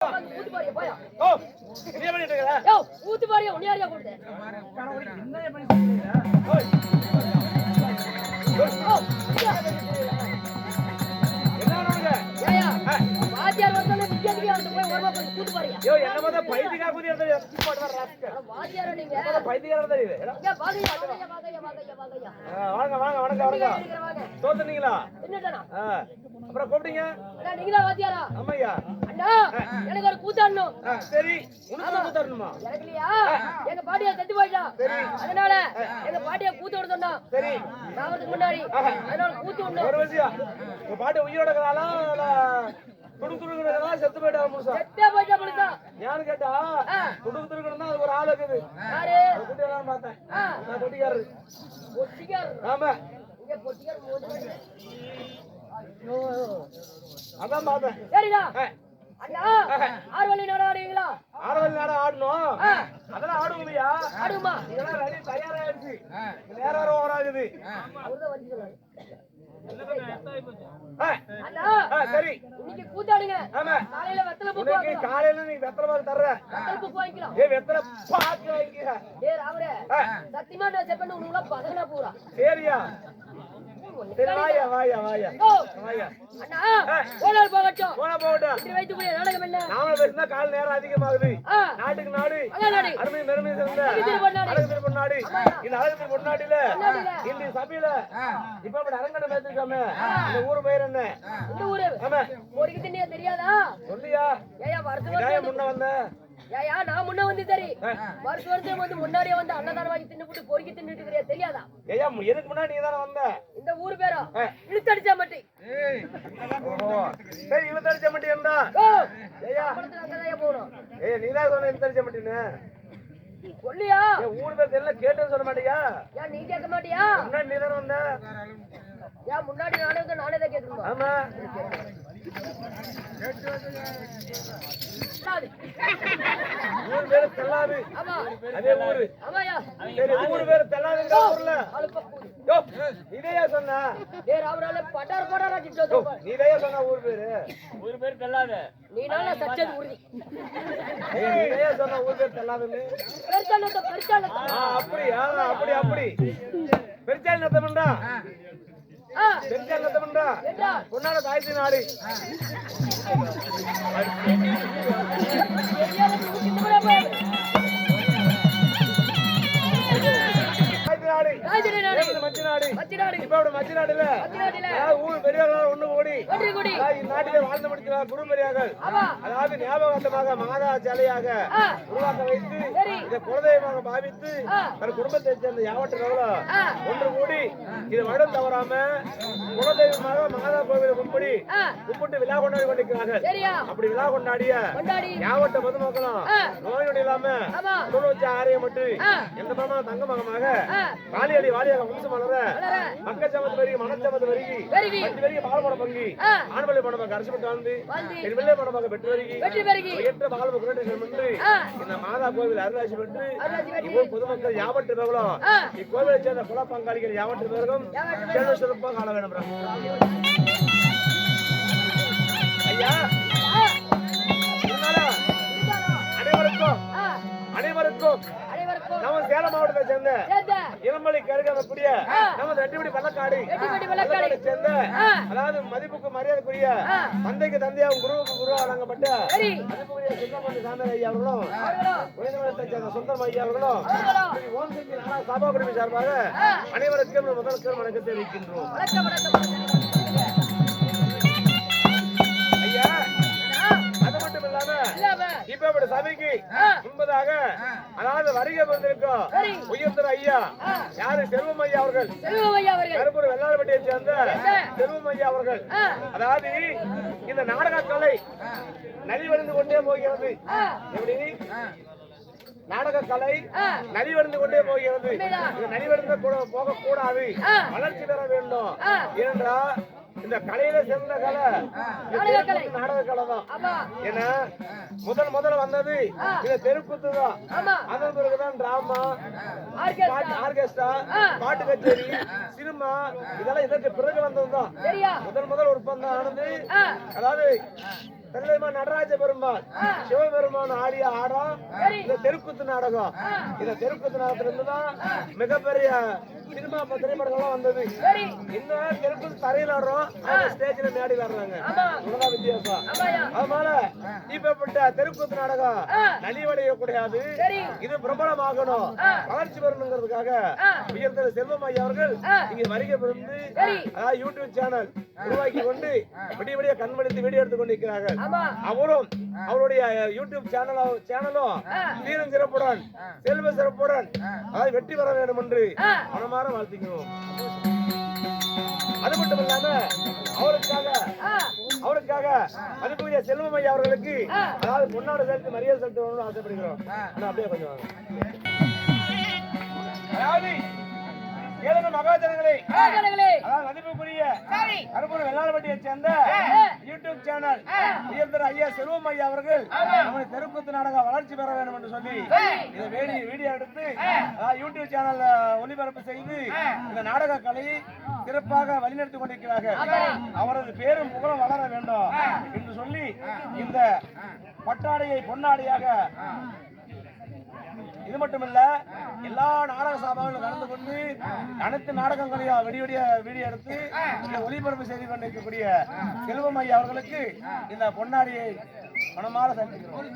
ஊத்து பாரியா போயா. ஓ நீ என்ன பண்ணிட்டு இருக்கற? யோ ஊத்து பாரியா உன்னையாரியா கூடுதே. என்ன பண்ணி ஓய் என்ன பண்ணுங்க? ஏயா வாத்தியார் வந்தானே விஜயத்துக்கு அந்த போய் ஓரமா போய் ஊத்து பாரியா. யோ என்ன மத பைத்தியக்கா குதி எடுத்து எஸ்கி போடுற ராஸ்கல். வாத்தியார நீங்க. என்ன பைத்தியக்கார தெரியுது? இங்க வாங்கய்யா வாங்கய்யா. வாங்க வணக்கம். தோத்துனீங்களா? என்னடா? அப்புறம் கூப்பிட்டீங்க? அண்ணா நீங்களா வாத்தியாரா? ஆமாய்யா. அண்ணா எனக்கு ஒரு கூத்தாடணும். சரி உனக்கு கூத்தாடணுமா? எனக்கு இல்லையா எங்க பாட்டியா செத்து போயிட்டா. அதனால எங்க பாட்டியா கூத்து விடுறா. சரி நான் வந்து முன்னாடி அதனால கூத்து விடணும். ஒரு விஷயம் உங்க பாட்டி உயிரோட இருக்கறாளா இல்ல துடுக்குறதுனால செத்து போயிட்டா முழுசா? செத்தே போயிட்டா முழுசா. யாரு கேட்டா துடுக்குறதுனா அது ஒரு ஆள் இருக்குது. யாரு? குட்டியெல்லாம் பார்த்தேன். நான் கொட்டிக்காரரு. கொட்டிக்காரரு? ஆமா. இங்க கொட்டிக்காரரு மோதுறாங்க. ஐயோ அதான் பார்த்தேன். சரிடா. அண்ணா ஆர்வலி நாடா ஆடுவீங்களா? ஆர்வலி நாடா ஆடணும். அதெல்லாம் ஆடுவோம்யா. ஆடுமா? இதெல்லாம் ரெடி தயாராயிடுச்சு. நேரா ஓராகுது. அவர்தான் வந்து சொன்னாரு. அண்ணா சரி இன்னைக்கு கூத்தாடுங்க. ஆமா காலையில வெத்தலை பூ உனக்கு காலையில நீ வெத்தலை பாக்கு தர்ற. வெத்தலை பூ வாங்கிக்கலாம். ஏய் வெத்தலை பாக்கு வாங்கிக்க. ஏய் ராமரே சத்தியமா நான் செப்பன்னு உனக்குள்ள பதகனா பூரா. சரியா சரி வாயா வாயா அண்ணா ஓலால் போகட்டும். போனா போகட்டும். இப்படி வைத்துக்கூடிய நாடகம் என்ன? நாம பேசினா கால் நேரம் அதிகமாகுது. நாட்டுக்கு நாடு அருமை பெருமை சேர்ந்த அழகு பொன்னாடு. இந்த அழகு பொன்னாடில இந்த சபையில இப்ப அப்படி அரங்கடம் ஏத்திருக்காமே இந்த ஊர் பேர் என்ன? இந்த ஊரு ஆமா பொறுக்கி தின்னியா தெரியாதா? சொல்லியா? ஏயா வருஷம் முன்ன வந்த ஏயா நான் முன்ன வந்து சரி வருஷம் வந்து முன்னாடியே வந்து அன்னதானம் வாங்கி தின்னு பொறுக்கி தின்னுட்டு இருக்கிறியா தெரியாதா? ஏயா எதுக்கு முன்னாடி நீ தானே வந்த? இந்த ஊர் பேரா இழுத்தடிச்சா மட்டி. சரி இழுத்தடிச்சா மட்டி இருந்தா ஏயா அங்கதான் போகணும். ஏய் நீ தான் சொன்ன இழுத்தடிச்சா மட்டின்னு சொல்லியா? ஊர் பேர் எல்லாம் கேட்டு சொல்ல மாட்டியா? ஏன் நீ கேட்க மாட்டியா? முன்னாடி நீ தானே வந்த. ஏன் முன்னாடி நானே தான் கேட்கணும். ஆமா ஊர் பேரு தெல்லாது. அதே ஊரு. சரி ஊர் பேரு தெல்லாதுங்க ஊர்ல இதையா சொன்ன? நீதையா சொன்ன ஊர் பேரு தெல்லாது. நீ நாள சச்சது உறுதி. நீதையா சொன்ன ஊர் பேரு தெல்லாதுன்னு. அப்படியா? அப்படி பெருச்சாலி நத்தம்டா. பெருச்சாலி நத்தம்டா. பொன்னாட தாய்ச்சி நாடு. நாட்டிலே வாழ்ந்து முடிக்கிறார் குருமரியார்கள். அதாவது ஞாபகார்த்தமாக மாதா சிலையாக உருவாக்க வைத்து இதை குலதெய்வமாக பாவித்து தன் குடும்பத்தை சேர்ந்த யாவற்றவர்களோ ஒன்று கூடி இது வருடம் தவறாம குலதெய்வமாக மாதா கோவிலை கும்பிட்டு விழா கொண்டாடி கொண்டிருக்கிறார்கள். அப்படி விழா கொண்டாடிய யாவட்ட பொதுமக்களும் நோயுடைய இல்லாம வச்சு ஆரியப்பட்டு எந்த மகமாக தங்க மகமாக காலியடி வாலியாக வம்சம் வளர மக்கள் சமத்து வருகி மனச்சமத்து வருகி பத்து வருகி பால்பட பங்கி ஆண்பள்ளி பணமாக அரசுப்பட்டு வந்து என் வெள்ளை பணமாக பெற்று வருகி எட்டு பால் என்று இந்த மாதா கோவில் அருளாட்சி பெற்று இப்போ பொதுமக்கள் யாவட்டு பேர்களும் இக்கோவிலை சேர்ந்த குல பங்காளிகள் யாவட்டு பேர்களும் செல்வ சிறப்பாக காண வேண்டும். ஐயா அனைவருக்கும் நம்ம சேலம் மாவட்டத்தை சேர்ந்த இளமலை கருகக்கூடிய நம்ம ரெட்டிபடி பள்ளக்காடு சேர்ந்த அதாவது மதிப்புக்கு மரியாதைக்குரிய தந்தைக்கு தந்தையாவும் குருவுக்கு குருவா வழங்கப்பட்ட மதிப்புக்குரிய சுந்தரமணி சாமி ஐயா அவர்களும் உயர்நீதிமன்றத்தை சேர்ந்த சுந்தரம் ஐயா அவர்களும் ஓம் சக்தி நாடா சபா குழுமி சார்பாக அனைவருக்கும் முதலுக்கு வணக்கத்தை வைக்கின்றோம். ஐயா அது மட்டும் இல்லாம இப்ப சபைக்கு முன்பதாக அதாவது வருகை வந்திருக்கோம் உயர்ந்த ஐயா யாரு செல்வம் ஐயா அவர்கள் கருப்பூர் வெள்ளாளப்பட்டியை சேர்ந்த செல்வம் ஐயா அவர்கள் அதாவது இந்த நாடக கலை நலிவடைந்து கொண்டே போகிறது. எப்படி நாடக கலை நலிவடைந்து கொண்டே போகிறது. இது நலிவடைந்து போக கூடாது, வளர்ச்சி பெற வேண்டும் என்றால் இந்த கலையில சேர்ந்த கலை நாடக கலை தான். ஏன்னா முதல்ல வந்தது இந்த தெருக்கூத்து தான். அதன் பிறகுதான் டிராமா, ஆர்கெஸ்ட்ரா, பாட்டு கச்சேரி, சினிமா இதெல்லாம் இதற்கு பிறகு வந்ததுதான். முதல் உற்பத்தம் ஆனது அதாவது தெல்லைமா நடராஜ பெருமாள் சிவபெருமான் ஆடிய ஆடம் இந்த தெருக்கூத்து நாடகம். இந்த தெருக்கூத்து நாடகத்துல இருந்துதான் மிகப்பெரிய சினிமா திரைப்படங்கள்லாம் வந்தது. இன்னும் தெருக்கூத்து தரையில் ஆடுறோம், ஸ்டேஜ்ல மேடையில் ஆடுறாங்க. இவ்வளவுதான் வித்தியாசம். அதனால இப்பப்பட்ட தெருக்கூத்து நாடகம் நலிவடைய கூடாது, இது பிரபலமாகணும், வளர்ச்சி வரணுங்கிறதுக்காக உயர்ந்த செல்வம் ஐயா அவர்கள் இங்க வருகை புரிந்து அதாவது யூடியூப் சேனல் உருவாக்கி கொண்டு விடிய விடிய கண்மணித்து வீடியோ எடுத்துக் கொண்டிருக்கிறார்கள். அவரும் அவருடைய யூடியூப் சேனலும் சீரும் சிறப்புடன் செல்வ சிறப்புடன் அதாவது வெற்றி பெற வேண்டும் என்று மனமாற வாழ்த்துக்கிறோம். அது மட்டும் இல்லாம அவருக்காக அதுக்குரிய செல்வம் ஐயா அவர்களுக்கு அதாவது பொன்னாடு செலுத்தி மரியாதை செலுத்தணும்னு ஆசைப்படுகிறோம். அப்படியே கொஞ்சம் அதாவது ஏழு மகாஜனங்களே அதாவது மதிப்புக்குரிய கருப்பூர் வெள்ளாளப்பட்டியை சேர்ந்த யூடியூப் சேனல் உயர்ந்த ஐயா செல்வம் ஐயா அவர்கள் நம்முடைய தெருக்கூத்து நாடகம் வளர்ச்சி பெற வேண்டும் என்று சொல்லி இதை வீடியோ எடுத்து யூடியூப் சேனல் ஒளிபரப்பு செய்து இந்த நாடக கலையை சிறப்பாக வழிநடத்திக் கொண்டிருக்கிறார்கள். அவரது பேரும் புகழும் வளர வேண்டும் என்று சொல்லி இந்த பட்டாடையை பொன்னாடையாக இது மட்டுமல்ல எல்லா நாடக சபாவிலும் கலந்து கொண்டு அனைத்து நாடகங்களையும் வீடியோ எடுத்து இந்த ஒளிபரப்பு செய்து கொண்டிருக்கக்கூடிய செல்வம் ஐயா அவர்களுக்கு இந்த பொன்னாடியை மனமாற சந்திக்கிறோம்.